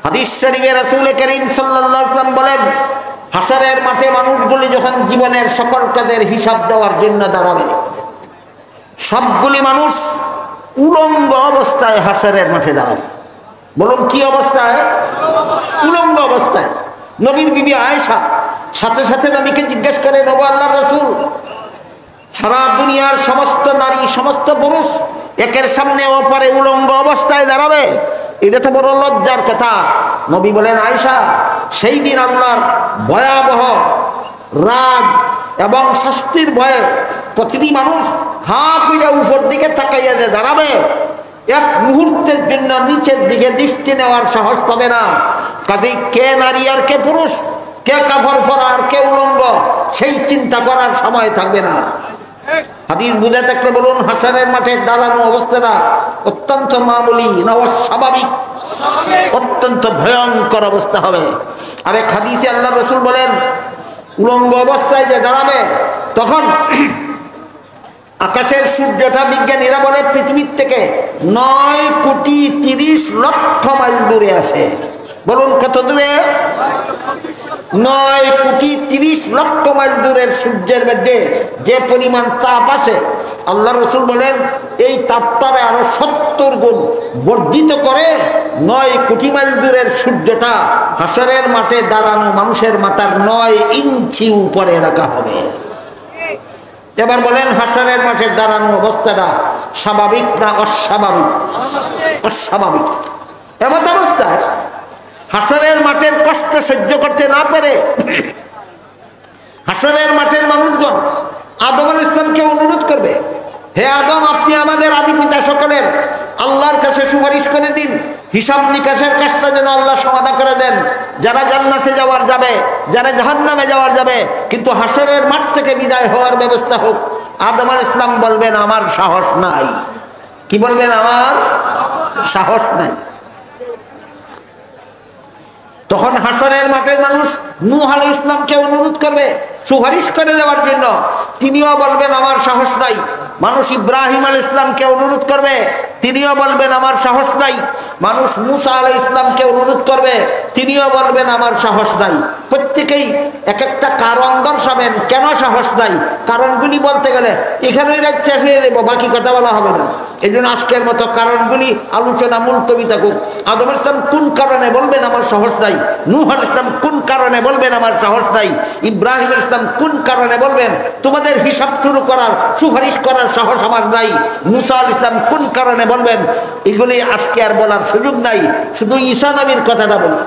হাদিস শরীফে রাসূল করিম সাল্লাল্লাহু আলাইহি ওয়াসাল্লাম বলেন, হাসরের মাঠে মানুষগুলি যখন জীবনের সকল কাজের হিসাব দেওয়ার জন্য দাঁড়াবে, সবগুলি মানুষ উলঙ্গ অবস্থায় হাসরের মাঠে দাঁড়াবে। বলুন কি অবস্থায়? উলঙ্গ অবস্থায়। নবীর বিবি আয়েশা সাথে সাথে নবীকে জিজ্ঞেস করে, নবী আল্লাহর রাসূল, সারা দুনিয়ার সমস্ত নারী সমস্ত পুরুষ একের সামনে ওপারে উলঙ্গ অবস্থায় দাঁড়াবে, এটা তো বড় লজ্জার কথা। নবী বলেন, আয়েশা, সেই দিন আল্লাহর ভয়াবহ রাগ এবং শাস্তির ভয়ে প্রতিটি মানুষ হাত মিলে উপর দিকে তাকাইয়া যে দাঁড়াবে, এক মুহূর্তের জন্য নিচের দিকে দৃষ্টি নেওয়ার সাহস পাবে না। কাজেই কে নারী আর কে পুরুষ, কে কাফর পরা আর কে উলঙ্গ, সেই চিন্তা করার সময় থাকবে না। হাদিস বুঝে থাকলে বলুন, হাসরের মাঠে দাঁড়ানো অবস্থাটা অত্যন্ত মামুলি না অস্বাভাবিক? অত্যন্ত ভয়ঙ্কর অবস্থা হবে। আরেক হাদিসে আল্লাহ রাসূল বলেন, উলঙ্গ অবস্থায় যে দাঁড়াবে তখন আকাশের সূর্যটা বিজ্ঞানীরা বলে পৃথিবীর থেকে 9,30,00,000 মাইল দূরে আছে। বলুন কত দূরে? 9,30,00,000 মাইল দূরের সূর্যের মধ্যে যে পরিমাণ তাপ আছে, আল্লাহ রাসূল বলেন এই তাপটারে আরো 70 গুণ বর্ধিত করে 9 কোটি মাইল দূরের সূর্যটা হাসরের মাঠে দাঁড়ানো মানুষের মাথার 9 ইঞ্চি উপরে রাখা হবে। এবার বলেন, হাসরের মাঠে দাঁড়ানো অবস্থাটা স্বাভাবিক না অস্বাভাবিক? অস্বাভাবিক। এমন অবস্থায় হাসরের মাঠের কষ্ট সহ্য করতে না পেরে হাসরের মাঠের মানুষগণ আদম আলাইহিস সালামকে অনুরোধ করবে, হে আদম, আপনি আমাদের আদি পিতা সকলের আল্লাহর কাছে সুপারিশ করে দিন, হিসাব নিকাশের কাজটা যেন আল্লাহ সমাধা করে দেন। যারা জান্নাতে যাওয়ার যাবে, যারা জাহান্নামে যাওয়ার যাবে, কিন্তু হাসরের মাঠ থেকে বিদায় হওয়ার ব্যবস্থা হোক। আদম আলাইহিস সালাম বলবেন, আমার সাহস নাই। কি বলবেন? আমার সাহস নাই। তখন হাসরের মাঠের মানুষ নূহ আলাইহিস সালামকে অনুরোধ করবে সুপারিশ করে দেওয়ার জন্য, তিনিও বলবেন আমার সাহস নাই। মানুষ ইব্রাহিম আলাইহিস সালামকে অনুরোধ করবে, তিনিও বলবেন আমার সাহস নাই। মানুষ মুসা আলাইহিস সালামকে অনুরোধ করবে, তিনিও বলবেন আমার সাহস নাই। প্রত্যেকেই এক একটা কারণ দর্শাবেন কেন সাহস নাই। কারণগুলি বলতে গেলে এখানেই শেষ হয়ে দেব, বাকি কথা বলা হবে না। এই জন্য আজকের মতো কারণগুলি আলোচনা মুলতবি থাকুক। আদম আলাইহিস সালাম কোন কারণে বলবেন আমার সাহস নাই, নূহ আলাইহিস সালাম কোন কারণে বলবেন আমার সাহস নাই, ইব্রাহিম আলাইহিস সালাম কোন কারণে বলবেন তোমাদের হিসাব শুরু করার সুপারিশ করার সাহস আমার নাই, মুসা আলাইহিস সালাম কোন কারণে বলবেন, এগুলি আজকে আর বলার সুযোগ নাই। শুধু ঈসা নবীর কথাটা বলি।